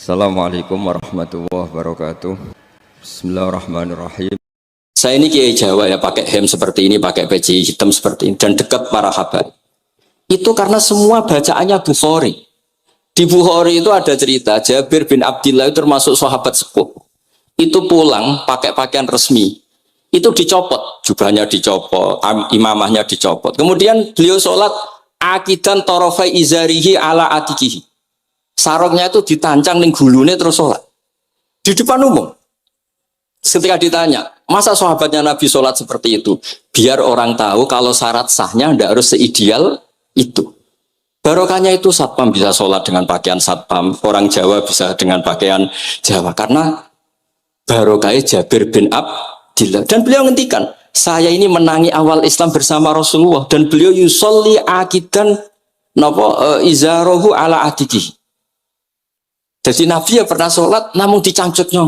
Assalamualaikum warahmatullahi wabarakatuh. Bismillahirrahmanirrahim. Saya ini Kiai Jawa ya, pakai hem seperti ini, pakai peci hitam seperti ini, dan dekat para habaib. Itu karena semua bacaannya Bukhari. Di Bukhari itu ada cerita, Jabir bin Abdillah itu termasuk sahabat sepuh. Itu pulang pakai pakaian resmi. Itu dicopot, jubahnya dicopot, imamahnya dicopot. Kemudian beliau sholat, akidan torofai izarihi ala atikihi. Sarungnya itu ditancang ning gulune terus sholat. Di depan umum. Ketika ditanya, masa sahabatnya Nabi sholat seperti itu? Biar orang tahu kalau syarat sahnya tidak harus seideal itu. Barokahnya itu satpam bisa sholat dengan pakaian satpam, orang Jawa bisa dengan pakaian Jawa. Karena barokahnya Jabir bin Abdillah. Dan beliau ngendikan, saya ini menangi awal Islam bersama Rasulullah. Dan beliau yusolli akidan izarohu ala adiki. Jadi Nabi ya pernah sholat, namun dicangcutnya.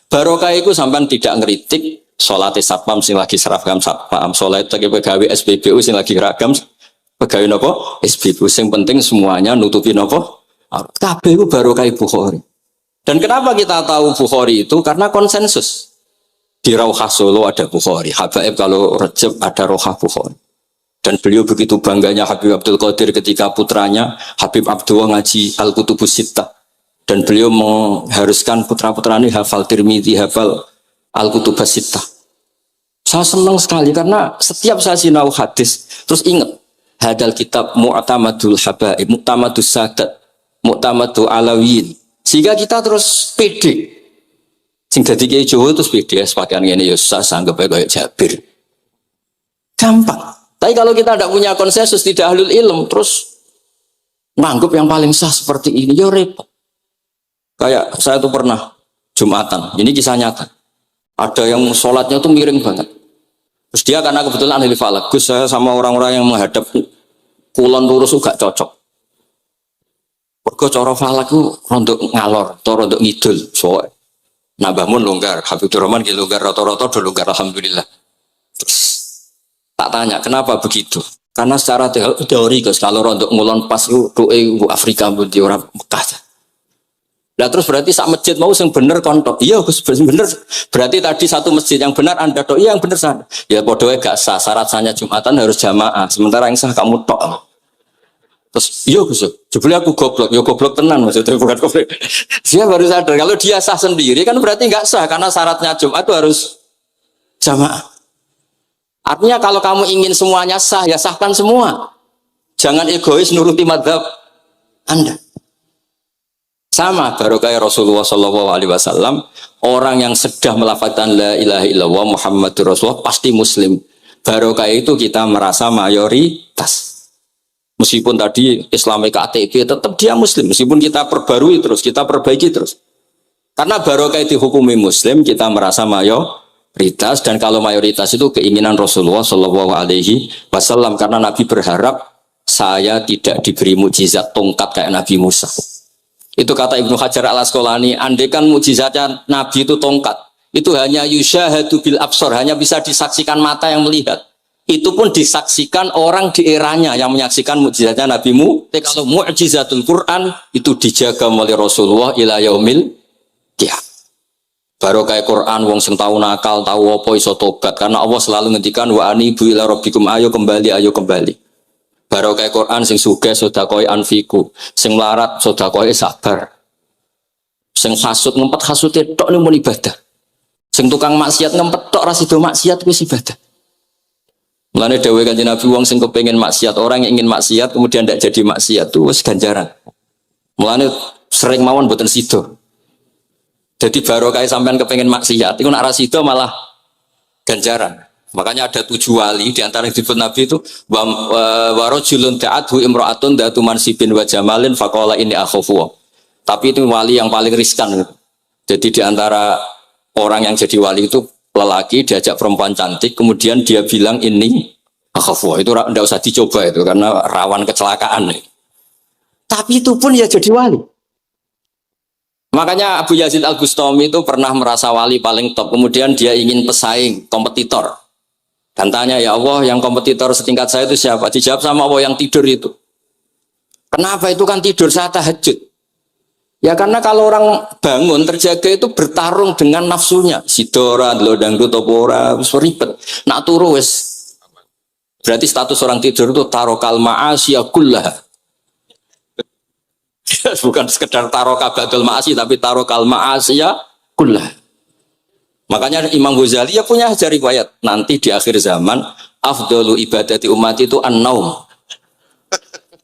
Barokah itu sampai tidak ngeritik sholat satpam sing lagi seragam satpam, sholat lagi pegawai SPBU sing lagi ragam pegawai nopo SPBU, sing penting semuanya nutupi nopo kabeh itu barokah Bukhari. Dan kenapa kita tahu Bukhari itu? Karena konsensus. Di Rauhah Solo ada Bukhari, Habaib kalau Rejab ada Rauhah Bukhari. Dan beliau begitu bangganya Habib Abdul Qadir ketika putranya Habib Abdullah ngaji Al-Kutubus Sittah. Dan beliau mengharuskan putra-putra ini hafal Tirmidzi, hafal Al-Kutubus Sittah. Saya senang sekali karena setiap saya sinau hadis terus ingat hadal kitab Mu'tamadul Habaib, Mu'tamadus Sadat, Mu'tamadul Alawiyin. Sehingga kita terus pede. Sing dadi Kiai Jawa terus pede pakaian ngene ya susah anggap ae kayak Jabir. Gampang. Tapi kalau kita tidak punya konsensus, tidak ahlul ilm, terus nganggap yang paling sah seperti ini, ya repot. Kayak saya tuh pernah Jumatan, ini kisah nyata. Ada yang sholatnya tuh miring banget. Terus dia karena kebetulan ahli falak, Gus saya sama orang-orang yang menghadap kulon lurus juga cocok. Mergo cara falak ku rondok ngalor, atau rondok ngidul. Soalnya Nabamun longgar, Habibur Rahman ki longgar, rata-rata do longgar alhamdulillah. Terus tak tanya kenapa begitu? Karena secara teori Gus kalau rondok ngulon pas itu Afrika di orang Mekah. Nah terus berarti sak masjid mau yang bener kontok. Iya Gus bener. Berarti tadi satu masjid yang benar Anda tok. Iya yang bener sana. Ya podoe gak sah. Syarat sahnya Jumatan harus jamaah. Sementara yang sah kamu tok. Terus iya Gus. Jebule aku goblok. Ya goblok tenan maksudnya bukan goblok. Dia baru sadar kalau dia sah sendiri kan berarti nggak sah karena syaratnya Jumat itu harus jamaah. Artinya kalau kamu ingin semuanya sah ya sahkan semua. Jangan egois nuruti mazhab Anda. Sama barokah Rasulullah SAW, orang yang sudah melafazkan la ilaha illallah Muhammadur Rasulullah pasti muslim. Barokah itu kita merasa mayoritas. Meskipun tadi Islami KTP tetap dia muslim. Meskipun kita perbarui terus, kita perbaiki terus. Karena barokah itu hukumi muslim, kita merasa mayoritas. Dan kalau mayoritas itu keinginan Rasulullah SAW. Karena Nabi berharap saya tidak diberi mukjizat tongkat kayak Nabi Musa. Itu kata Ibnu Hajar al-Asqalani, andaikan mukjizatnya Nabi itu tongkat, itu hanya yusyahadu bil absor, hanya bisa disaksikan mata yang melihat. Itu pun disaksikan orang di eranya yang menyaksikan mukjizatnya Nabi Mu. Tapi kalau mukjizatul Quran itu dijaga oleh Rasulullah ila yaumil qiyamah. Barokah Quran wong sing tau nakal, tau apa iso tobat karena Allah selalu ngendikan wa anibu ila rabbikum ayo kembali. Barokah Quran sing sugih sedekah anfiku, sing melarat sedekah sabar. Sing hasud ngempet hasude tok ning mun ibadah. Sing tukang maksiat ngempet tok ra sida maksiat wis ibadah. Mulane dawuh Kanjeng Nabi wong sing kepengin maksiat, orang yang ingin maksiat kemudian tidak jadi maksiat itu wis ganjaran. Mulane sering mawon mboten sida. Jadi barokah sampean kepengin maksiat iku nek ra sida malah ganjaran. Makanya ada 7 wali di antara yang disebut Nabi itu warajulun ta'adhu imra'atun datu mansibin wa jamalin faqala inni akhafu. Tapi itu wali yang paling riskan. Jadi di antara orang yang jadi wali itu lelaki diajak perempuan cantik kemudian dia bilang ini akhafu. Itu enggak usah dicoba itu karena rawan kecelakaan. Tapi itu pun ya jadi wali. Makanya Abu Yazid Al-Bustami itu pernah merasa wali paling top. Kemudian dia ingin pesaing, kompetitor. Dan tanya, ya Allah yang kompetitor setingkat saya itu siapa? Dijawab sama Allah yang tidur itu. Kenapa itu kan tidur saya tahajud? Ya karena kalau orang bangun terjaga itu bertarung dengan nafsunya. Sidora, dangdut, opora, ribet. Nak turu wis. Berarti status orang tidur itu tarokal ma'asya kullah. Bukan sekedar taroka ba'dul ma'asi, tapi tarokal ma'asya kullah. Makanya Imam Ghazali ya punya ajar riwayat. Nanti di akhir zaman, afdalu ibadati umat itu an-naum.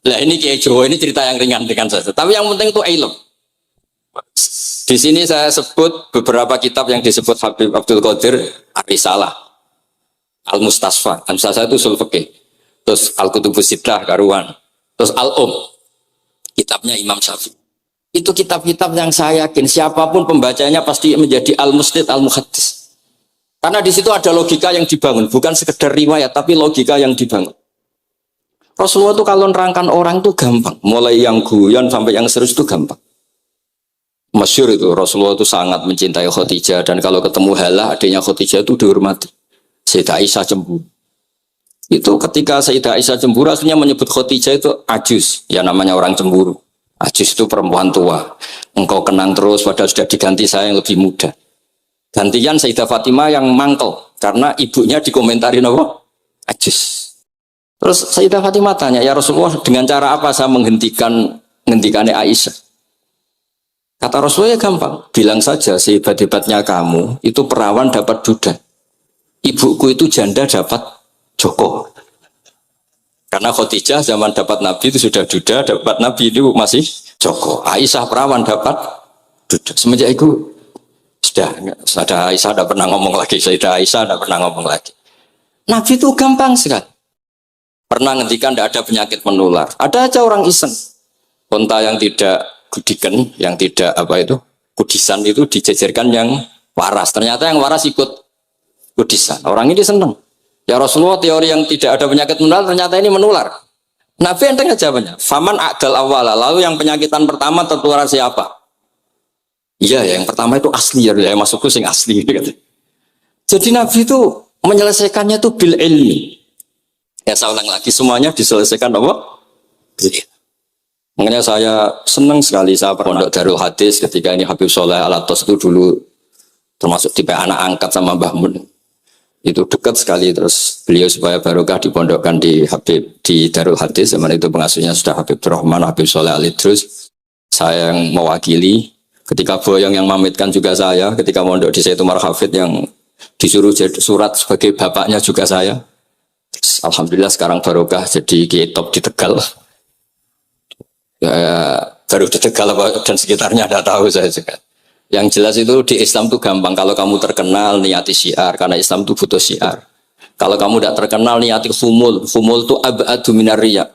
Lah ini kayak Jawa, ini cerita yang ringan-ringan saja. Tapi yang penting itu ilmu. Di sini saya sebut beberapa kitab yang disebut Habib Abdul Qadir Ar-Risalah, Al-Mustasfa. Al-Mustasfa itu usul fikih. Terus Al-Kutubus Sittah karuan. Terus kitabnya Imam Syafi'i. Itu kitab-kitab yang saya yakin siapapun pembacanya pasti menjadi al-musnid al-muhaddis. Karena di situ ada logika yang dibangun, bukan sekedar riwayat tapi logika yang dibangun. Rasulullah itu kalau nerangkan orang itu gampang, mulai yang guyon sampai yang serius itu gampang. Masyhur itu Rasulullah itu sangat mencintai Khadijah dan kalau ketemu Halah adiknya Khadijah itu dihormati. Sayyidah Aisyah cemburu. Itu ketika Sayyidah Aisyah cemburu akhirnya menyebut Khadijah itu ajus, ya namanya orang cemburu. Ajus itu perempuan tua. Engkau kenang terus padahal sudah diganti saya yang lebih muda. Gantian Sayyidah Fatimah yang mangkel karena ibunya dikomentarin apa? Ajus. Terus Sayyidah Fatimah tanya, ya Rasulullah dengan cara apa saya menghentikannya Aisyah? Kata Rasulullah ya gampang, bilang saja sehebat-hebatnya kamu itu perawan dapat duda, ibuku itu janda dapat joko. Karena Khadijah zaman dapat Nabi itu sudah duda, dapat Nabi itu masih joko. Aisyah perawan dapat duda. Semenjak itu sudah Aisyah tidak pernah ngomong lagi, Sayyidah Aisyah tidak pernah ngomong lagi. Nabi itu gampang sekali. Pernah ngendikan tidak ada penyakit menular. Ada aja orang iseng, onta yang tidak gudikan, yang tidak kudisan itu dijejerkan yang waras. Ternyata yang waras ikut kudisan. Orang ini senang. Ya Rasulullah, teori yang tidak ada penyakit menular ternyata ini menular. Nabi enteng aja jawabannya. Faman aqdal awala. Lalu yang penyakitan pertama tertular siapa? Iya, yang pertama itu asli ya, masukku sing asli. Jadi Nabi itu menyelesaikannya itu bil ilmi. Ya saya ulang lagi, semuanya diselesaikan apa? Makanya saya senang sekali saya pondok Darul Hadis ketika ini Habib Soleh Al-Atos itu dulu termasuk tipe anak angkat sama Mbah Mun. Itu dekat sekali, terus beliau supaya barokah dipondokkan di Darul Hadis. Zaman itu pengasuhnya sudah Habib Rahman, Habib Soleh Al-Idrus. Saya yang mewakili. Ketika Boyong yang mamitkan juga saya. Ketika mondok di Sayyid Umar Hafid yang disuruh surat sebagai bapaknya juga saya. Alhamdulillah sekarang barokah jadi kiai top di Tegal. Ya, baru di Tegal dan sekitarnya ada tahu saya juga. Yang jelas itu di Islam itu gampang. Kalau kamu terkenal niati syiar, karena Islam itu butuh syiar. Kalau kamu tidak terkenal niati humul itu abadu minar riya.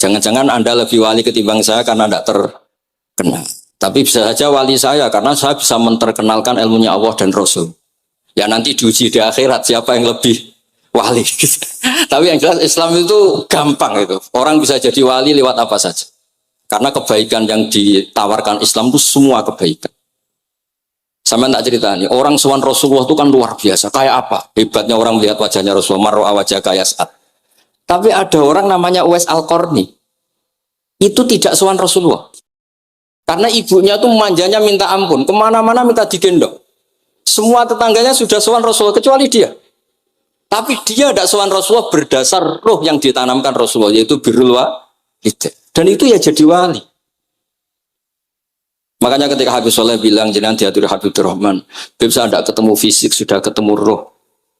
Jangan-jangan Anda lebih wali ketimbang saya karena tidak terkenal. Tapi bisa saja wali saya karena saya bisa menterkenalkan ilmunya Allah dan Rasul. Ya nanti diuji di akhirat siapa yang lebih wali. Tapi yang jelas Islam itu gampang itu. Orang bisa jadi wali lewat apa saja. Karena kebaikan yang ditawarkan Islam itu semua kebaikan. Sama tak cerita nih, orang sowan Rasulullah itu kan luar biasa. Kayak apa? Hebatnya orang melihat wajahnya Rasulullah, marwa wajah kayak saat. Tapi ada orang namanya Uwais Al-Qarni. Itu tidak sowan Rasulullah. Karena ibunya tuh manjanya minta ampun. Kemana-mana minta digendong. Semua tetangganya sudah sowan Rasulullah, kecuali dia. Tapi dia tidak sowan Rasulullah berdasar roh yang ditanamkan Rasulullah, yaitu birrul walidain. Dan itu ya jadi wali. Makanya ketika Habib Soleh bilang jenengan diatur Habib Rahman, Habib saya tidak ketemu fisik, sudah ketemu roh.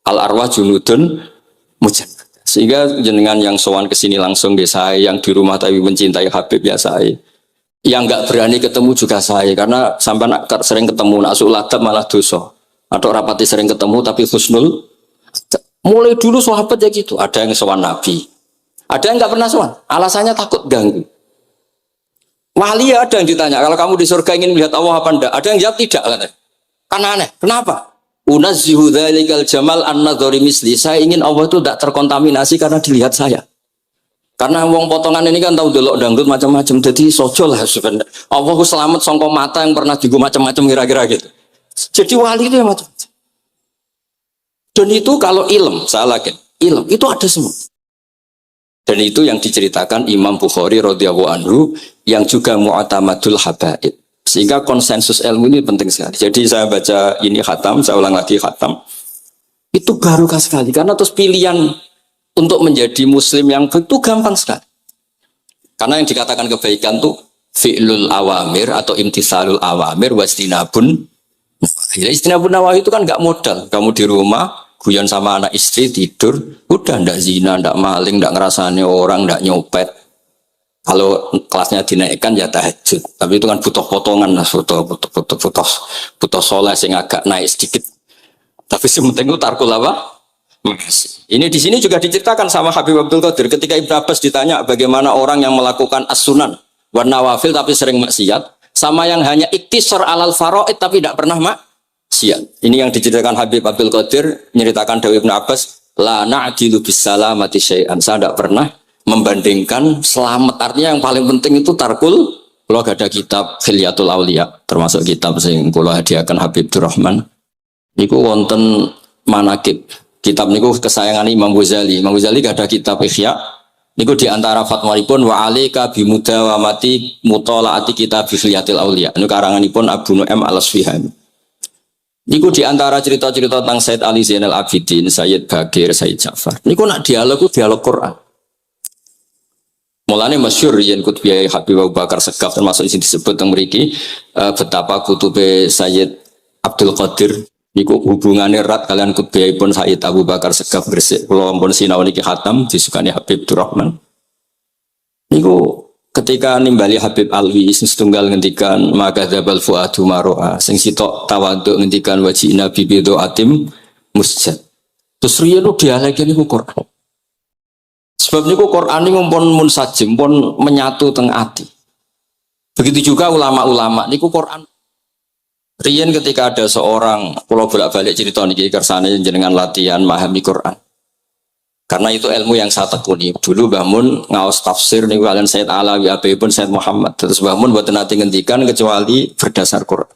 Al arwah junudun mujannad. Sehingga jenengan yang sowan ke sini langsung di saya, yang di rumah tapi mencintai Habib ya saya. Yang nggak berani ketemu juga saya, karena sampai sering ketemu nak suladab malah dosa. Atau rapati sering ketemu tapi husnul. Mulai dulu sahabat ya gitu. Ada yang sowan Nabi, ada yang nggak pernah sowan. Alasannya takut ganggu. Wali ada yang ditanya, kalau kamu di surga ingin melihat Allah apa enggak? Ada yang jawab tidak. Karena aneh. Kenapa? Unazzihu dzalikal jamal an-nadhari misli. Saya ingin Allah itu tidak terkontaminasi karena dilihat saya. Karena wong potongan ini kan tahu delok dangdut macam-macam. Jadi sojo lah sebenarnya. Allah selamat songko mata yang pernah digu macam-macam kira-kira gitu. Jadi wali itu yang macam-macam. Dan itu kalau ilm, saya yakin, ilm itu ada semua. Dan itu yang diceritakan Imam Bukhari radhiyallahu anhu yang juga mu'tamadul habaib. Sehingga konsensus ilmu ini penting sekali. Jadi saya baca ini khatam, saya ulang lagi khatam. Itu barokah sekali karena terus pilihan untuk menjadi muslim yang itu gampang sekali. Karena yang dikatakan kebaikan tuh fi'lul awamir atau imtisalul awamir wastinabun. Ya, istinabun nawahi itu kan nggak modal. Kamu di rumah guyon sama anak istri tidur, udah ndak zina, ndak maling, ndak ngerasani orang, ndak nyopet. Kalau kelasnya dinaikkan ya tahajud, tapi itu kan butuh potongan, butuh soleh yang agak naik sedikit. Tapi sementing itu tarkul apa? Ini di sini juga diceritakan sama Habib Abdul Qadir ketika Ibnu Abbas ditanya bagaimana orang yang melakukan as-sunan wan nawafil tapi sering maksiat, sama yang hanya iktisar alal faraid tapi tidak pernah maksiat. Ini yang diceritakan Habib Abdul Qadir nyeritakan dari Ibnu Abbas, la na'dilu bisalamati syai'an. Saya tidak pernah membandingkan selamat, artinya yang paling penting itu tarkul. Kalau ada kitab Khilyatul Auliya termasuk kitab sing kula hadiahkan Habib Durrahman niku wonten manakib. Kitab niku kesayangan Imam Ghazali. Imam Ghazali ada kitab Ihya niku diantara fatwanipun wa alika bimudawamati mutalaati kitab Khilyatul Auliya niku karanganipun Abu Nu'aim Al-Asfihani. Niku diantara cerita-cerita tentang Said Ali Zainal Abidin, Sayyid Bagir, Sayyid Ja'far niku nak dialog Quran. Mulane masyhur yen kutbiyai Habib Abu Bakar Segaf termasuk sing disebut teng mriki betapa kutube Sayyid Abdul Qadir niku hubungannya erat kalian kutbiyaipun Sayyid Abu Bakar Segaf Gresik. Kula ampun sinau niki khatam disukani Habib Durrahman. Niku ketika nimbali Habib Alwi sing setunggal ngendikan maka dzabal fuadu maroa sing sitok tawaduk ngendikan wajina bibido atim musjad. Terus riyen dialeke niku Quran. Sebab niku Quran ini pun munsajim, pun menyatu teng ati. Begitu juga ulama-ulama niku Quran. Riyen ketika ada seorang, kalau bolak-balik cerita niki kersane jenengan latihan memahami Quran. Karena itu ilmu yang saya tekuni. Dulu Mbah Mun ngaos tafsir niku kalian Said Alawi pun Said Muhammad. Terus Mbah Mun mboten nate ngendikan kecuali berdasar Quran.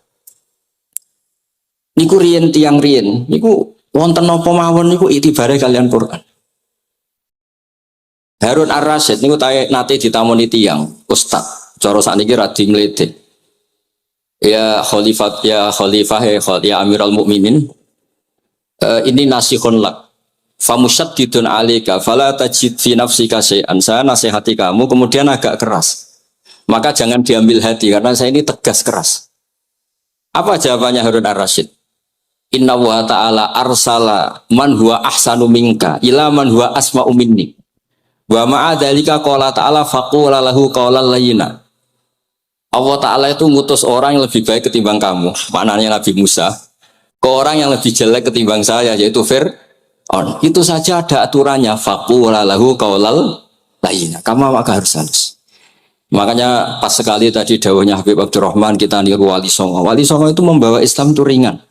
Niku riyen tiang riyen, niku wonten napa mawon niku itibare kalian Quran. Harun Ar-Rasyid niku nate ditamoni tiyang ustaz cara sakniki radi mlete. Ya khalifah ya Amirul Mukminin, ini nasihun lak famusyaddidun alika fala tajid fi nafsika syai'an. Saya nasihati kamu kemudian agak keras, maka jangan diambil hati karena saya ini tegas keras. Apa jawabannya Harun Ar-Rasyid? Inna wa ta'ala arsala man huwa ahsanu minka ila man huwa asma'u minni wa ma'adhalika qala ta'ala faqula lahu qawlan layyina. Allah Ta'ala itu ngutus orang yang lebih baik ketimbang kamu, maknanya Nabi Musa, ke orang yang lebih jelek ketimbang saya, yaitu Fir'aun. Itu saja ada aturannya, faqula lahu qawlan layyina. Kamu maka harus halus. Makanya pas sekali tadi dawuhnya Habib Abdurrahman kita niru Wali Songo. Wali Songo itu membawa Islam itu ringan.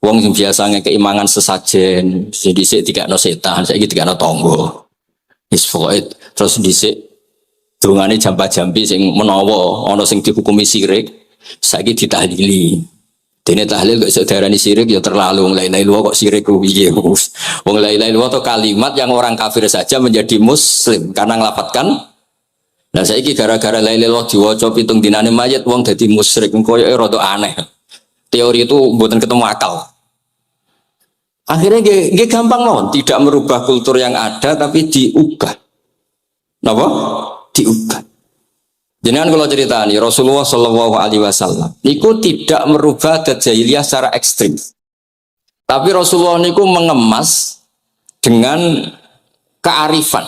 Wong yang biasanya keimangan sesajen, jadi saya tidak no setan, saya tidak no tonggo. Isfoid terus dhisik dungane jampa-jampi sing menawa ana sing dihukumi sirik saiki ditahlili. Dene tahlil kok iso diarani sirik ya terlalu la ilaha illallah kok sirik ku piye. Wong la ilaha illallah itu kalimat yang orang kafir saja menjadi muslim karena ngelafadzkan. Nah saiki gara-gara la ilaha illallah diwaca pitung dinane mayit wong dadi musyrik koyo rada aneh. Teori itu mboten ketemu akal. Akhirnya dia gampang mawon, tidak merubah kultur yang ada tapi diubah. Napa? Diubah. Jangan kalau cerita nih Rasulullah Shallallahu Alaihi Wasallam, niku tidak merubah adat jahiliyah secara ekstrim. Tapi Rasulullah niku mengemas dengan kearifan.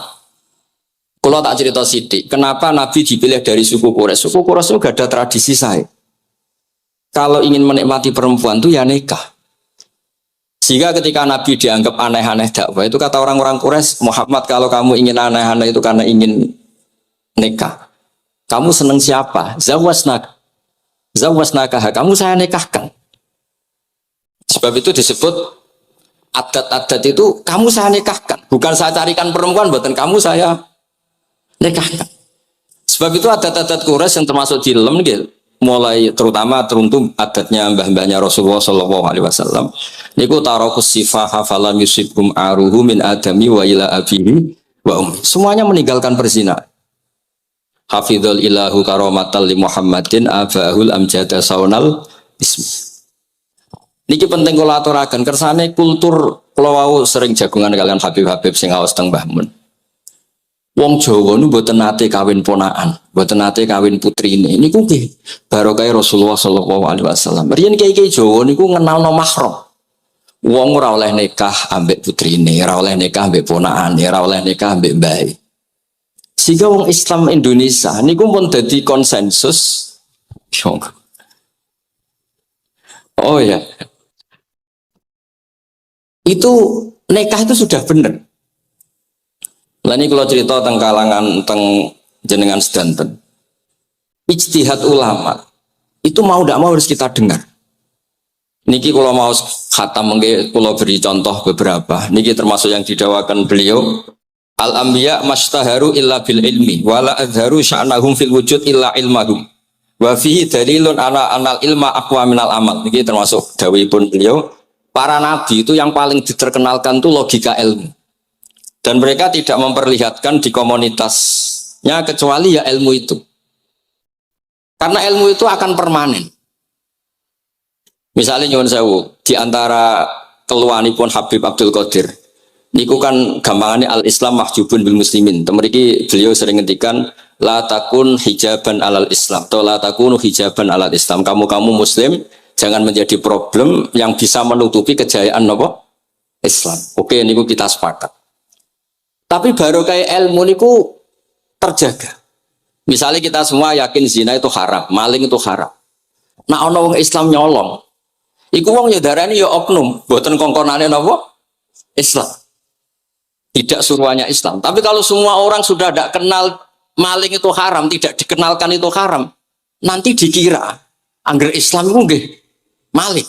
Kalau tak cerita sidik, kenapa Nabi dipilih dari suku Quraisy? Suku Quraisy itu gak ada tradisi saya. Kalau ingin menikmati perempuan tuh ya nikah. Sehingga ketika Nabi dianggap aneh-aneh dakwah itu kata orang-orang Quraisy, Muhammad kalau kamu ingin aneh-aneh itu karena ingin nikah. Kamu seneng siapa? Zawasnaka. Kamu saya nikahkan. Sebab itu disebut adat-adat itu kamu saya nikahkan. Bukan saya carikan perempuan, buatan kamu saya nikahkan. Sebab itu adat-adat Quraisy yang termasuk jilem gitu. Mulai terutama teruntuk adatnya mbah-mbahnya Rasulullah Shallallahu Alaihi Wasallam. Niku tarokus sifaha falam yusibhum aruhu min adami wa ila abihi wa ummi. Semuanya meninggalkan perzinahan. hafizul ilahu karomatal li Muhammadin abahul amjada saunal ismi. Niki penting kula aturaken kersane kultur kula wau sering jagungan kalian Habib-habib sing aos teng Mbah Mun. Wong Jawa nu mboten nate kawin ponakan, mboten nate kawin putrine. Niku nggih barokah Rasulullah sallallahu alaihi wasallam. Riyen kiai-kiai Jawa niku ngenalno mahram. Wong ora oleh nikah ambek putrine, ora oleh nikah ambek ponakane, ora oleh nikah ambek mbae. Sehingga wong Islam Indonesia niku pun dadi konsensus. Oh ya. Itu nikah itu sudah benar. Lah ini kalau cerita tentang kalangan tentang jenengan sedanten. Ijtihad ulama itu mau tidak mau harus kita dengar. Niki kalau mau khatam mungkin kalau beri contoh beberapa. Niki termasuk yang didawakan beliau. Al-anbiya mastaharu illa bil ilmi wala azharu sya'nahum fil wujud illa ilmahum. Wa fihi dalilun ana anal ilma aqwa minal amal. Niki termasuk dawuhipun beliau. Para nabi itu yang paling diterkenalkan itu logika ilmu. Dan mereka tidak memperlihatkan di komunitasnya kecuali ya ilmu itu. Karena ilmu itu akan permanen. Misalnya nyuwun sewu, di antara keluhanipun Habib Abdul Qadir, niku kan gampangannya al-Islam mahjubun bil muslimin. Temeriki beliau sering ngendikan la takun hijaban alal Islam atau la takunu hijaban alal Islam. Kamu muslim jangan menjadi problem yang bisa menutupi kejayaan apa? Islam. Oke, niku kita sepakat. Tapi baru kayak ilmu niku terjaga. Misalnya kita semua yakin zina itu haram, maling itu haram. Nah ana wong Islam nyolong. Iku wong ya darani ya oknum, mboten kongkonane napa? Islam. Tidak suruhannya Islam. Tapi kalau semua orang sudah tidak kenal maling itu haram, tidak dikenalkan itu haram, nanti dikira angger Islam itu nggih maling.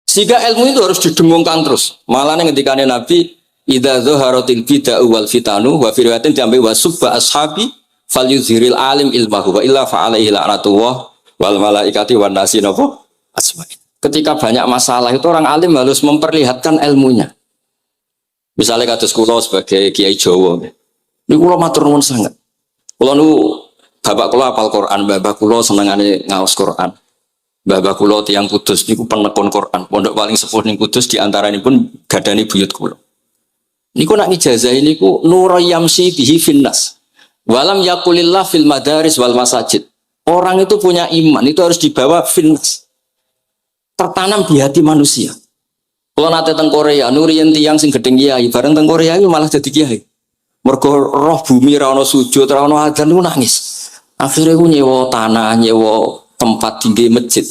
Sehingga ilmu itu harus didengungkan terus. Malah ngendikane Nabi idza dhaharatil bid'ah wal fitanu wa fi riwayatin diambil wa subba ashabi falyuzhiril alim ilmahu wa illa fa alaihi la'natullah wal malaikati wan nasi napa asma'in. Ketika banyak masalah itu orang alim harus memperlihatkan ilmunya. Misalnya kados kula sebagai kiai Jawa. Niku kula matur nuwun sanget. Kula nu bapak kula hafal Quran, bapak kula senengane ngaos Quran. Bapak kula tiyang Kudus niku penekun Quran. Pondok paling sepuh ning Kudus di antaranipun gadani buyut kula. Niku nak ijazah niku nurayamsi bihi finnas. Walam yakulillah fil madaris wal masajid. Orang itu punya iman, itu harus dibawa finnas. Tertanam di hati manusia. Kalau nate teng Korea, nuriyen tiyang sing gedeng kiai, bareng teng Korea itu malah jadi kiai. Mergo roh bumi ra ono sujud, ra ono adzan niku nangis. Akhirnya ku nyewa tanah, nyewa tempat tinggi masjid.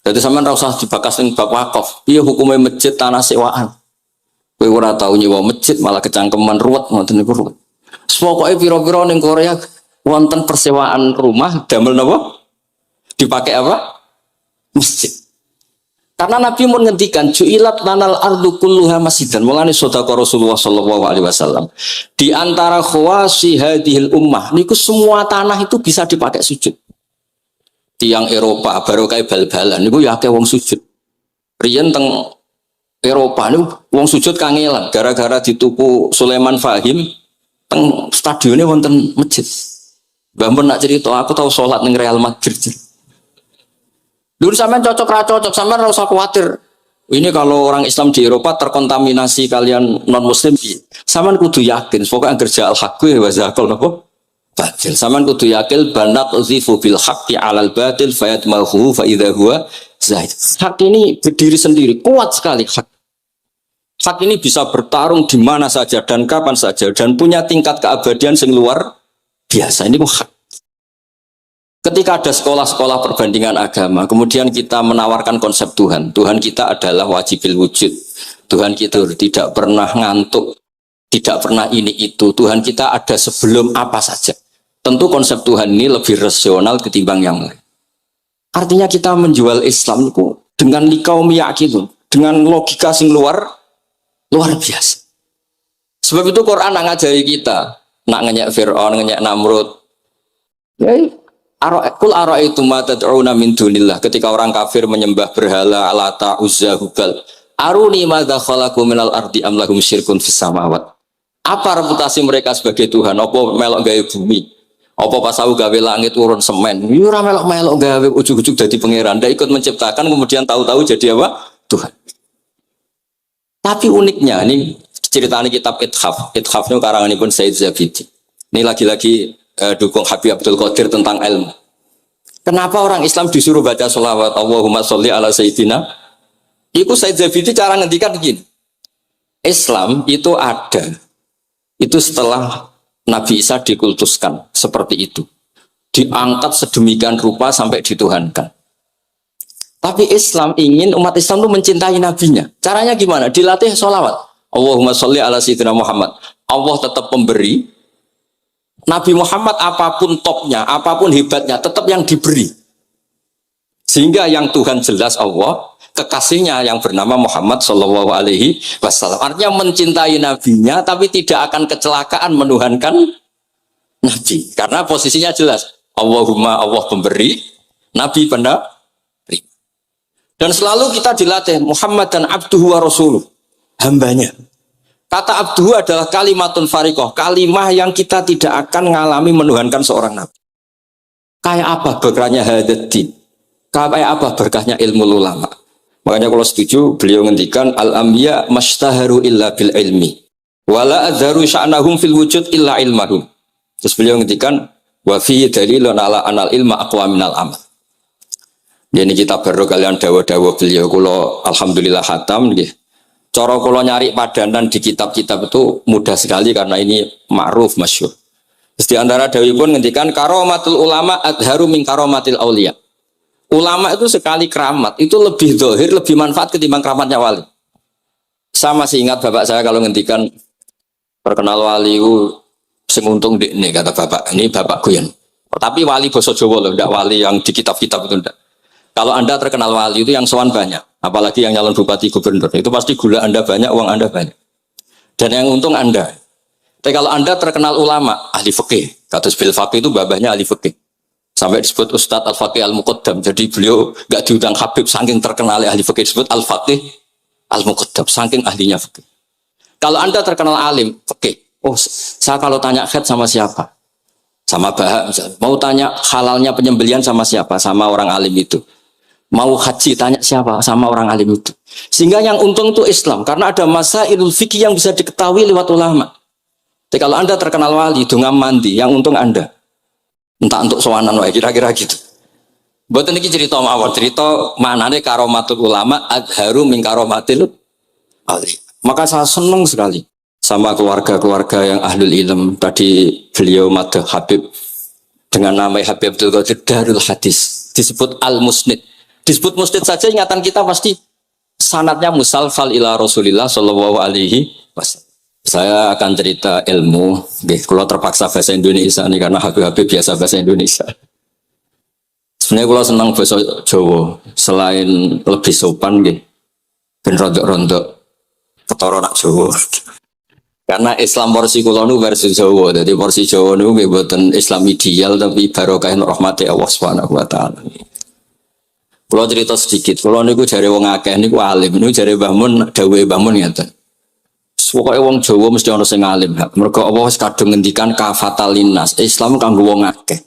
Jadi sampean ra usah dibakas ning bab wakaf. Piye hukume masjid tanah sewaan? Kowe ora tau nyewa masjid malah kecangkeman ruwet ngoten niku ruwet. Pokoke pira-pira ning Korea wonten persewaan rumah damel napa? Dipakai apa? Masjid. Karena Nabi mau ngendikan ju'ilat lanal ardu kulluha masjidan. Mulane sedekah Rasulullah sallallahu alaihi wasallam. Di antara khawasi hadhil ummah niku semua tanah itu bisa dipakai sujud. Tiang Eropa baru kayak bal-balan niku ya akeh wong sujud. Riyen teng Eropa niku wong sujud kangelan gara-gara dituku Sulaiman Fahim teng stadionnya wonten masjid. Mbah mun nak cerita aku tahu sholat ning Real Madrid. Dulu sampean cocok ra cocok, sampean ora usah khawatir. Ini kalau orang Islam di Eropa terkontaminasi kalian non muslim, sampean kudu yakin pokoknya kerja al-haqqi wa zakal napa? Batil. Sampean kudu yakin banat uzifu bil haqqi 'alal batil fayatmahu fa idza huwa zaid. Hak ini berdiri sendiri, kuat sekali hak. Hak ini bisa bertarung di mana saja dan kapan saja dan punya tingkat keabadian yang luar biasa. Ini hak. Ketika ada sekolah-sekolah perbandingan agama, kemudian kita menawarkan konsep Tuhan. Tuhan kita adalah wajibil wujud. Tuhan kita tidak pernah ngantuk, tidak pernah ini itu. Tuhan kita ada sebelum apa saja. Tentu konsep Tuhan ini lebih rasional ketimbang yang lain. Artinya kita menjual Islam itu dengan likaum yakin, dengan logika sing luar biasa. Sebab itu Quran ngajari kita, nak ngenyek Fir'aun, ngenyek Namrud. Ya, Kul ara'aitum ma tad'una min dunillah. Ketika orang kafir menyembah berhala Lata, Uzza, Hubal, aruni madza khalaqu minal ardi am lahum syirkun fis samawat. Apa reputasi mereka sebagai Tuhan? Apa melok gawe bumi? Apa pas aku gawe langit urun semen, yo ora melok-melok gawe ujug-ujug dadi pangeran, ndak ikut menciptakan kemudian tahu-tahu jadi apa? Tuhan. Tapi uniknya ini ceritanya kitab Ithaf. Ithafnya karanganipun Said Zabidi. Ini lagi-lagi dukung Habib Abdul Qadir tentang ilmu. Kenapa orang Islam disuruh baca sholawat Allahumma sholli ala Sayyidina? Itu Said Zabidi cara ngendikan begini. Islam itu ada. Itu setelah Nabi Isa dikultuskan seperti itu. Diangkat sedemikian rupa sampai dituhankan. Tapi Islam ingin umat Islam itu mencintai nabinya. Caranya gimana? Dilatih sholawat. Allahumma sholli ala Sayyidina Muhammad. Allah tetap pemberi. Nabi Muhammad apapun topnya, apapun hebatnya, tetap yang diberi. Sehingga yang Tuhan jelas Allah, kekasihnya yang bernama Muhammad Shallallahu Alaihi Wasallam. Artinya mencintai nabinya, tapi tidak akan kecelakaan menuhankan nabi. Karena posisinya jelas. Allahumma Allah pemberi, nabi penerima. Dan selalu kita dilatih Muhammad dan abduhu wa rasuluh, hambanya. Kata abduhu adalah kalimatun farikoh, kalimah yang kita tidak akan mengalami menuhankan seorang nabi. Kayak apa berkahnya hadatin? Kayak apa berkahnya ilmu ulama? Makanya kalau setuju, beliau ngendikan al-anbiya mashtaharu illa bil ilmi, wala adharu sya'nahum fil wujud illa ilmahum. Terus beliau ngendikan wa fi dalilun ala anal ilma aqwa minal amal. Ini kita baru kalian dawa-dawa beliau kalau alhamdulillah khatam nggih. Cara kula nyari padanan di kitab-kitab itu mudah sekali karena ini ma'ruf masyhur. Terus di antara dawuhipun ngendikan karomatul ulama adharu min karomatil auliya. Ulama itu sekali keramat itu lebih zahir, lebih manfaat ketimbang keramatnya wali. Saya masih ingat bapak saya kalau ngendikan perkenal wali itu sing untung ini kata bapak, ini bapak Guyon. Tapi wali basa Jawa loh, tidak wali yang di kitab-kitab itu tidak. Kalau Anda terkenal wali itu yang sowan banyak, apalagi yang nyalon bupati gubernur, itu pasti gula Anda banyak, uang Anda banyak. Dan yang untung Anda. Tapi kalau Anda terkenal ulama, ahli fikih, kata bil faqih itu babahnya ahli fikih. Sampai disebut Ustadz Al-Faqih Al-Muqaddam. Jadi beliau gak diundang Habib saking terkenal ahli fikih, disebut Al-Faqih Al-Muqaddam, saking ahlinya fikih. Kalau Anda terkenal alim fikih, oh saya kalau tanya khed sama siapa? Sama Bahak misalnya. Mau tanya halalnya penyembelian sama siapa? Sama orang alim itu. Mau haji tanya siapa? Sama orang alim itu. Sehingga yang untung itu Islam. Karena ada masailul fikih yang bisa diketahui lewat ulama. Jadi kalau Anda terkenal wali, dungam mandi, yang untung Anda. Entah untuk sowanan wae kira-kira gitu. Mboten iki cerita mawon, cerita manane karomatul ulama adharu min karomatil ali. Maka saya senang sekali sama keluarga-keluarga yang ahlul ilm. Tadi beliau madhah Habib dengan nama Habib Abdul Qadir Darul Hadis, disebut Al-Musnid. Disebut musnid saja ingatan kita pasti sanadnya musalsal ila Rasulillah sallallahu alaihi wasallam. Saya akan cerita ilmu, kalau terpaksa bahasa Indonesia nih karena Habib biasa bahasa Indonesia. Sebenarnya kalau senang bahasa Jawa, selain lebih sopan, ben rontok-rontok ketara nak Jawa. Karena Islam porsi kula nu versi Jawa, jadi porsi Jawa nu mboten Islam ideal tapi barokah rahmati Allah Subhanahu wa taala. Kalau cerita sedikit, kalau niku jare wong akeh niku alim, niku jare Mbah Mun dawuhe Mbah Mun ngeten. Pokoke wong Jawa mesti ana sing alim. Mergo Allah wis kadung ngendikan kafatal linnas. Islam kanggo wong akeh.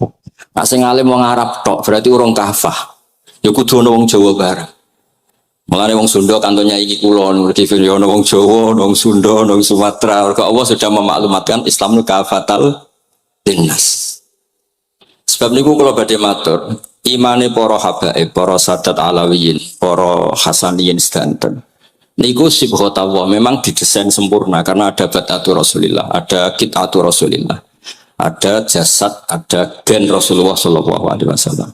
Nek sing alim wong Arab tok, berarti urung kafah. Ya kudu ana wong Jawa bareng. Mulane wong Sunda kantonnya iki kula ngerti ana wong Jawa, wong Sunda, wong Sumatera. Mergo Allah sudah memaklumatkan Islam kafatal linnas. Sebab niku kula badhe matur, imane para habaib, para sadat alawiyin, para hasaniyin sedanten. Niku sibghatullah memang didesain sempurna karena ada batatu Rasulillah, ada kitatu Rasulillah, ada jasad, ada gen Rasulullah Shallallahu Alaihi Wasallam.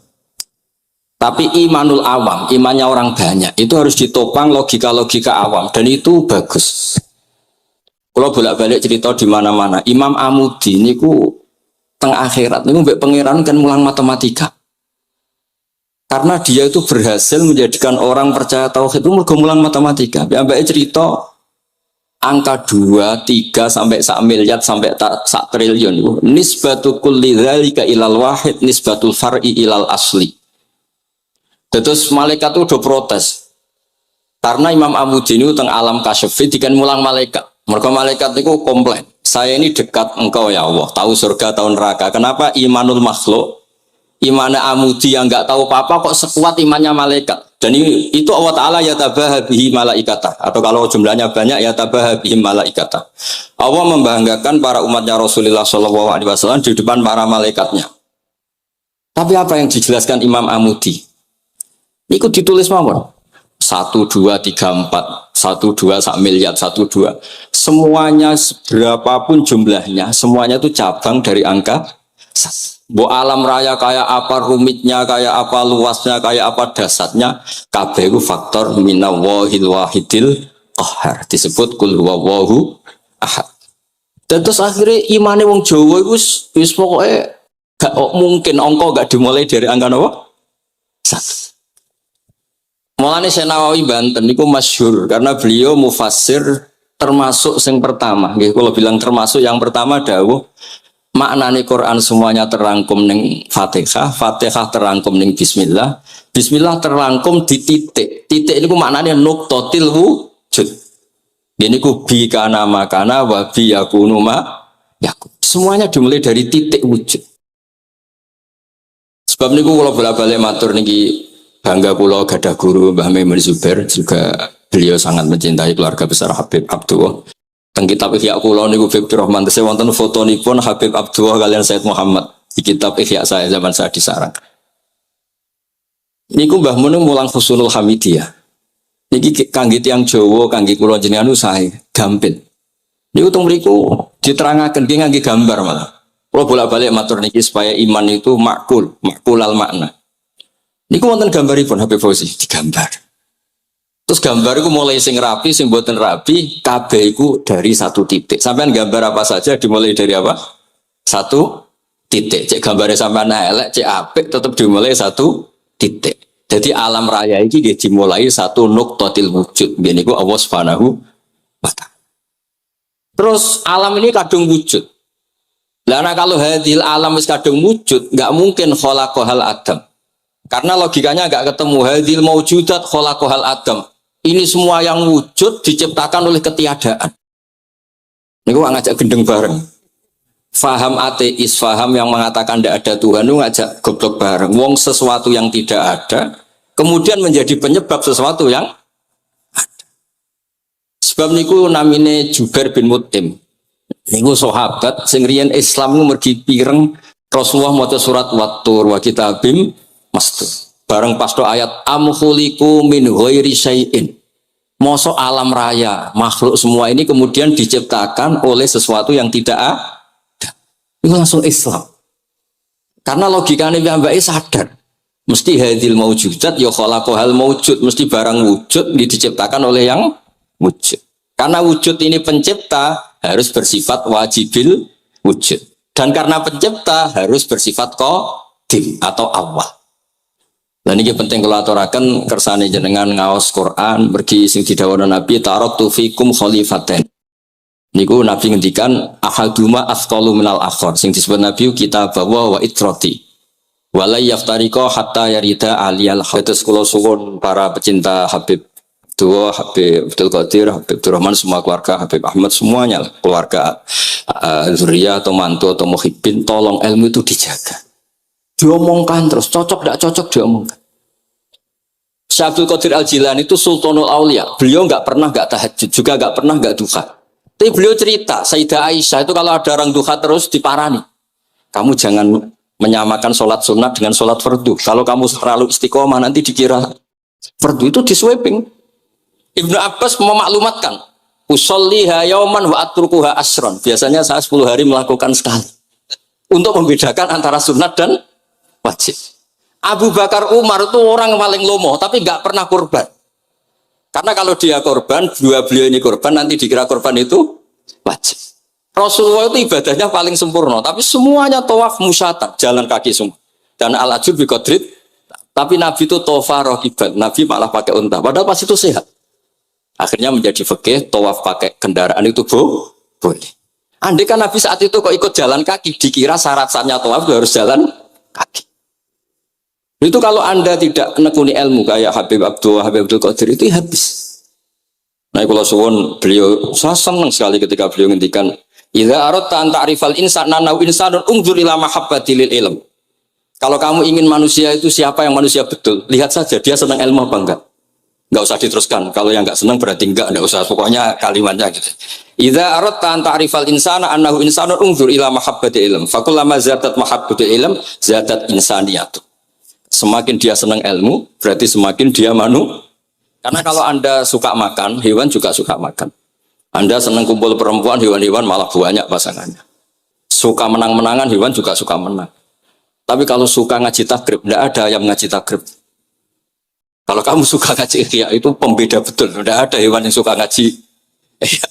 Tapi imanul awam, imannya orang banyak, itu harus ditopang logika-logika awam dan itu bagus. Kalau bolak-balik cerita di mana-mana, Imam Amudi niku tengah akhirat niku mbek pangeran kan mulang matematika. Karena dia itu berhasil menjadikan orang percaya tauhid itu mergo mulang matematika. Mbak cerita angka 2, 3 sampai 1 miliar sampai 1 triliun itu nisbatu kulli dzalika ilal wahid nisbatul far'i ilal asli. Terus malaikat itu udah protes. Karena Imam Amudi ini teng alam kasyafi dikan mulang malaikat. Mergo malaikat itu komplain. saya ini dekat engkau ya Allah, tahu surga, tahu neraka. Kenapa imanul makhluk, imannya amudi yang nggak tahu apa-apa kok sekuat imannya malaikat? Dan itu Allah Ta'ala ya tabahabihi malaikata. Atau kalau jumlahnya banyak ya tabahabihi malaikata. Allah membanggakan para umatnya Rasulullah SAW di depan para malaikatnya. Tapi apa yang dijelaskan Imam Amudi? Itu ditulis mawon. 1, 2, 3, 4, 1, 2, 1 miliar, 1, 2. Semuanya berapapun jumlahnya, semuanya itu cabang dari angka 1. Bu alam raya kayak apa rumitnya, kayak apa luasnya, kayak apa dasarnya, kabeh itu faktor minallahil wahidil qahar. Disebut kul huwallahu ahad. Dan terus akhirnya imane wong Jawa itu wis pokoknya gak mungkin angka gak dimulai dari angka apa? 1. Mulane Syekh Nawawi Banten niku masyhur karena beliau mufassir termasuk yang pertama. Nggih kula bilang termasuk yang pertama dawuh maknane Quran semuanya terangkum ning Fatihah, Fatihah terangkum ning bismillah, bismillah terangkum di titik. Titik niku maknane nuqtatil wujud. Ini ku bi kana makana wa bi yakunu ma yakun. Semuanya dimulai dari titik wujud. Sebab niku kula bolak-balik matur niki bangga kula gadah guru Mbah Maimun Zubair, juga beliau sangat mencintai keluarga besar Habib Abdullah. Teng kitab Ihya kula niku Habib Rahman tesih wonten fotonipun Habib Abdullah kalian Said Muhammad di kitab Ihya saya zaman saya di Sarang. Niku Mbah Mun mulang Husnul Hamidiyah. Niki kangge tiyang Jawa, kangge kula jenengan sae gampil. Niku teng mriku diterangaken nggih ngangge gambar malah. Kula bolak-balik matur niki supaya iman itu makulal makna. Niku wonten gambaripun Habib Fauzi digambar. Terus gambar itu mulai sing rapi, sing boten rapi, kabeh iku dari satu titik. Sampean gambar apa saja dimulai dari apa? Satu titik. Cek gambarnya sampean elek, cek apik tetap dimulai satu titik. Jadi alam raya iki dimulai satu nuqtatil wujud. Niku Allah Subhanahu wa ta'ala. Terus alam ini kadung wujud. Lah kalau hadil alam wis kadung wujud, enggak mungkin khalaqahal adam. Karena logikanya enggak ketemu hadil maujudat khalaqahal adam. Ini semua yang wujud diciptakan oleh ketiadaan. Ini gua ngajak gendeng bareng. Faham ateis, faham yang mengatakan tidak ada Tuhan, itu ngajak goblok bareng. Wong sesuatu yang tidak ada, kemudian menjadi penyebab sesuatu yang ada. Sebab niku namine Jubair bin Mut'im. Niku sahabat sing riyen Islam mergi pireng Rasulullah maca surat Wat-Tur wa kitabim mastur. Bareng pas do ayat am khuliqu min ghairi syai'in. Mosok alam raya, makhluk semua ini kemudian diciptakan oleh sesuatu yang tidak ada. Itu langsung Islam. Karena logikanya mbak sadar. Mesti hadil maujudat ya khalaqahal maujud, mesti barang wujud diciptakan oleh yang wujud. Karena wujud ini pencipta harus bersifat wajibil wujud. Dan karena pencipta harus bersifat qadim atau awal. Dan ini penting kalau aturakan kersane jenengan ngaos Quran pergi sing didhawuhna Nabi taraktu fikum khalifaten. Niku Nabi ngendikan ahaduma afqalu minal akhar sing disebut Nabi kitab wa itrati. Wala yaftariqa hatta yarida aliyal hadis kula suwun para pecinta Habib Dua, Habib Abdul Qadir, Habib Abdurrahman, semua keluarga Habib Ahmad semuanya keluarga zuriyah atau mantu atau muhibbin, tolong ilmu itu dijaga. Diomongkan terus, cocok tidak cocok diomongkan. Syekh Abdul Qadir Al-Jilani itu Sultanul Aulia. Beliau nggak pernah nggak tahajud, juga nggak pernah nggak duha. Tapi beliau cerita, Sayyidah Aisyah itu kalau ada orang duha terus diparani. Kamu jangan menyamakan sholat sunat dengan sholat fardu. Kalau kamu terlalu istiqomah nanti dikira fardu itu diswiping. Ibnu Abbas memaklumatkan, usolliha yauman wa atrukuha asron. Biasanya saya 10 hari melakukan sekali. Untuk membedakan antara sunat dan wajib. Abu Bakar Umar itu orang paling lomo, tapi nggak pernah korban. Karena kalau dia korban, beliau ini korban, nanti dikira korban itu wajib. Rasulullah itu ibadahnya paling sempurna, tapi semuanya tawaf musyatan, jalan kaki semua. Dan al-ajur biqadrit, tapi Nabi itu tawaf rokiban, Nabi malah pakai unta, padahal pas itu sehat. Akhirnya menjadi fikih, tawaf pakai kendaraan itu boleh. Andai kan Nabi saat itu kok ikut jalan kaki, dikira syarat-syaratnya tawaf harus jalan kaki. Itu kalau Anda tidak menekuni ilmu kayak Habib Abdul Qadir itu habis. Nah kalau suwun beliau, saya senang sekali ketika beliau ngendikan Idza aradta an ta'rifal insana nau insanun unzur ila mahabbatil ilm. Kalau kamu ingin manusia itu siapa yang manusia betul, lihat saja dia senang ilmu apa enggak. Enggak usah diteruskan. Kalau yang enggak senang berarti enggak usah. Pokoknya kalimatnya gitu. Idza aradta an ta'rifal insana annahu insanun unzur ila mahabbatil ilm. Fakullama zatat mahabbatul ilm zatat insaniyatu. Semakin dia senang ilmu, berarti semakin dia Karena kalau Anda suka makan, hewan juga suka makan. Anda senang kumpul perempuan, hewan-hewan malah banyak pasangannya. Suka menang-menangan, hewan juga suka menang. Tapi kalau suka ngaji takrib, tidak ada yang ngaji takrib. Kalau kamu suka ngaji ihya, itu pembeda betul. Tidak ada hewan yang suka ngaji ihya.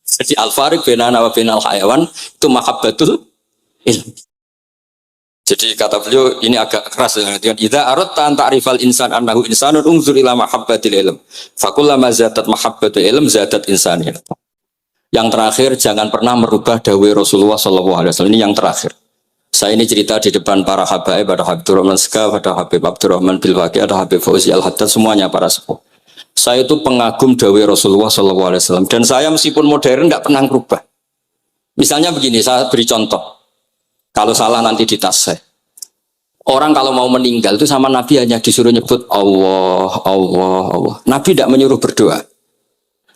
Jadi al-fariq bainana wa bainal hayawan itu mahabbatul ilm. Jadi kata beliau ini agak keras dengan idza aradta an ta'rifal insan annahu insanun unzur ila mahabbatil ilm. Fakullama zatat mahabbatul ilm zatat insaniyah. Yang terakhir jangan pernah merubah dawai Rasulullah sallallahu alaihi wasallam. Ini yang terakhir. Saya ini cerita di depan para habaib, ada Habib Abdurrahman Sekaf, ada Habib Abdurrahman Bilwaqi, ada Habib Fauzi Al-Haddad, semuanya para sepuh. Saya itu pengagum dawai Rasulullah sallallahu alaihi wasallam dan saya meskipun modern tidak pernah merubah. Misalnya begini, saya beri contoh. Kalau salah nanti ditasih. Orang kalau mau meninggal itu sama Nabi hanya disuruh nyebut Allah, Allah, Allah. Nabi tidak menyuruh berdoa.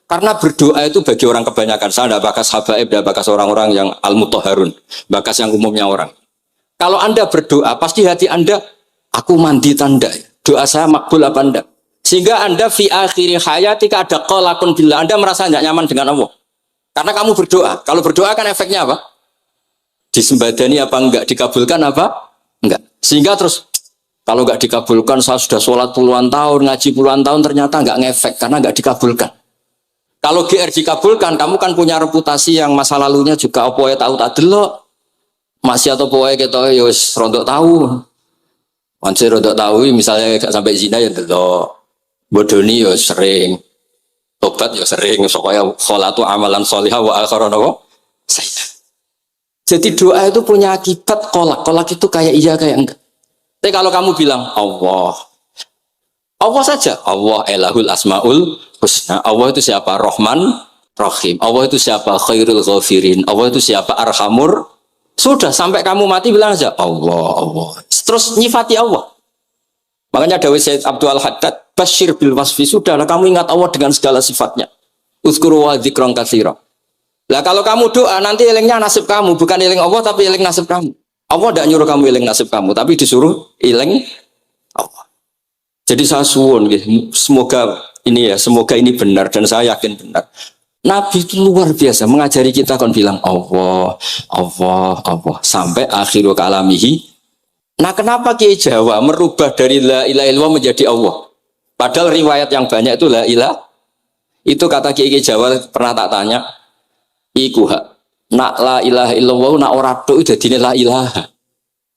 Karena berdoa itu bagi orang kebanyakan. Saya tidak bakas habaib, tidak bakas orang-orang yang al-mutahharun. Bakas yang umumnya orang. Kalau Anda berdoa, pasti hati Anda, aku mandi tanda. Doa saya makbul apa enggak? Sehingga Anda fi akhiri hayatika ada qalakun billah. Anda merasa tidak nyaman dengan Allah. Karena kamu berdoa. Kalau berdoa kan efeknya apa? Disembadani apa enggak, dikabulkan apa enggak. Sehingga terus kalau enggak dikabulkan, saya sudah sholat puluhan tahun, ngaji puluhan tahun, ternyata enggak ngefek karena enggak dikabulkan. Kalau GR dikabulkan, kamu kan punya reputasi yang masa lalunya juga apa ya tahu tak delok. Masih atau apa ya kita ya rontok tahu. Masih rontok tahu misalnya enggak sampai zina ya delok. Bodoni ya sering. Tobat ya sering, supaya kholatu amalan sholihah wa akhiran apa? Jadi doa itu punya akibat kolak. Kolak itu kayak iya kayak enggak. Tapi kalau kamu bilang Allah, Allah saja. Allah elahul asmaul husna. Allah itu siapa? Rahman, Rahim. Allah itu siapa? Khairul ghafirin. Allah itu siapa? Arhamur. Sudah sampai kamu mati bilang aja Allah, Allah. Terus nyifati Allah. Makanya Dawei Sayyid Abdul Haddad, Bashir bil wasfi. Sudahlah kamu ingat Allah dengan segala sifatnya. Uzkuru wa dzikran katsira. Lah kalau kamu doa nanti elingnya nasib kamu, bukan eling Allah tapi eling nasib kamu. Allah tidak nyuruh kamu eling nasib kamu, tapi disuruh eling Allah. Jadi saya suwun, semoga ini benar dan saya yakin benar. Nabi itu luar biasa mengajari kita kan bilang Allah, Allah, Allah sampai akhiru kalamihi. Nah kenapa Kiai Jawa merubah dari la ilaha illallah menjadi Allah? Padahal riwayat yang banyak itu la ilaha. Itu kata Kiai Jawa pernah tak tanya. Iku hak nak la ilaha illallah nak ora tok dadine la ilaha.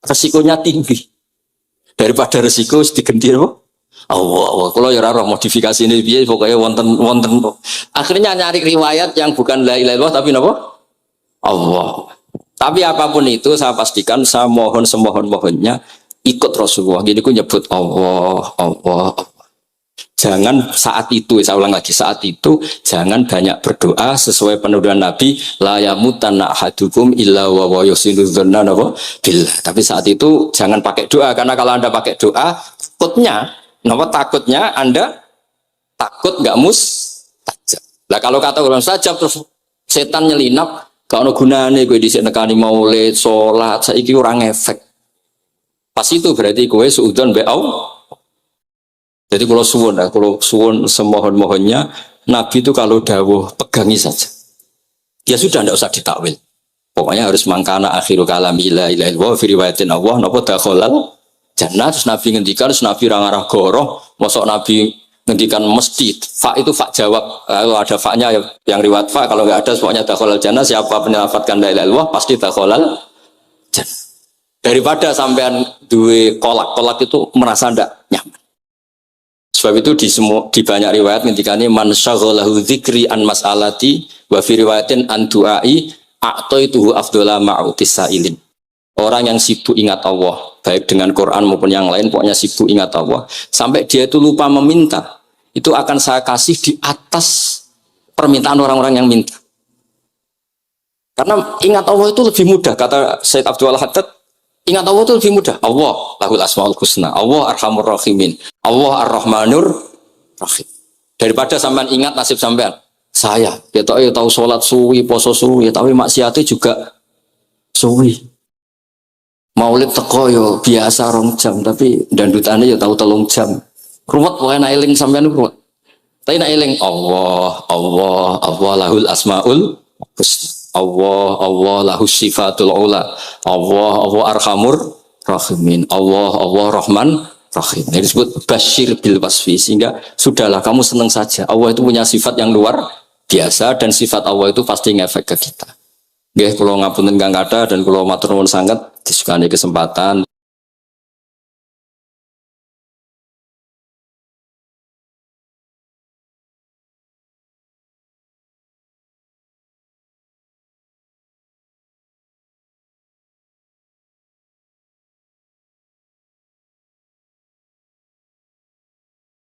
Resikonya tinggi. Daripada resiko digenti apa? Allah. Kalau ya ora modifikasi ini piye pokoknya wonten. Akhirnya nyari riwayat yang bukan la ilaha illallah tapi napa? Allah. Tapi apapun itu saya pastikan saya mohon semohon-mohonnya ikut Rasulullah. Gini ku nyebut Allah, Allah, Allah. Jangan saat itu, saya ulang lagi, saat itu jangan banyak berdoa sesuai penuduhan Nabi la yamutanna ahadukum illa wa yusinu dzanna billah. Tapi saat itu jangan pakai doa karena kalau Anda pakai doa takutnya Anda takut enggak mustajab. Lah kalau kata orang mustajab terus setan nyelinap gak ono gunane kowe dhisik nekani maulid, salat, saiki ora ngefek. Pas itu berarti kowe suudzon be Allah. Jadi kalau suwun semohon-mohonnya Nabi itu kalau dawuh pegangi saja. Ya sudah tidak usah ditakwil. Pokoknya harus mangkana akhiru kalami la ilaha illallah fi riwayatin Allah napa dakhalal jannah. Terus Nabi ngendikan, terus Nabi rangarah goroh, mosok Nabi ngendikan mesti fa itu fa jawab. Kalau ada fa-nya yang riwayat fa, kalau enggak ada pokoknya dakhalal jannah. Siapa penyelafatkan la ilaha illallah pasti dakhalal jannah. Daripada sampean duwe kolak itu merasa ndak nyaman. Sebab itu di banyak riwayat ngendikane man syaghalahu dzikri an mas'alati wa fi riwayatin an du'ai a'taituhu afdhala ma'utis sa'ilin. Orang yang sibuk ingat Allah, baik dengan Quran maupun yang lain, pokoknya sibuk ingat Allah, sampai dia itu lupa meminta, itu akan saya kasih di atas permintaan orang-orang yang minta. Karena ingat Allah itu lebih mudah, kata Said Abdul Haddad, ingat Allah itu lebih mudah. Allah lahul asmaul husna, Allah arhamur rahimin, Allah ar-rahmanur rahim. Daripada sampean ingat nasib sampean. Saya, kita tahu sholat suwi, poso suwi, tapi maksiatnya juga suwi. Maulid teko yo biasa 2 jam, tapi dandutannya yo tahu 3 jam. Ruwet wae nek eling sampean ruwet. Tapi nek eling Allah, Allah, Allah lahul asmaul husna. Allah, Allah lahus sifatul ula. Allah, Allah arhamur rahimin. Allah, Allah rahman rahim. Ini disebut basyir bil wasfi, sehingga sudahlah kamu senang saja. Allah itu punya sifat yang luar biasa dan sifat Allah itu pasti ngefek ke kita. Nggih, kula ngapunten Kang Kada dan kula matur nuwun sanget disukani kesempatan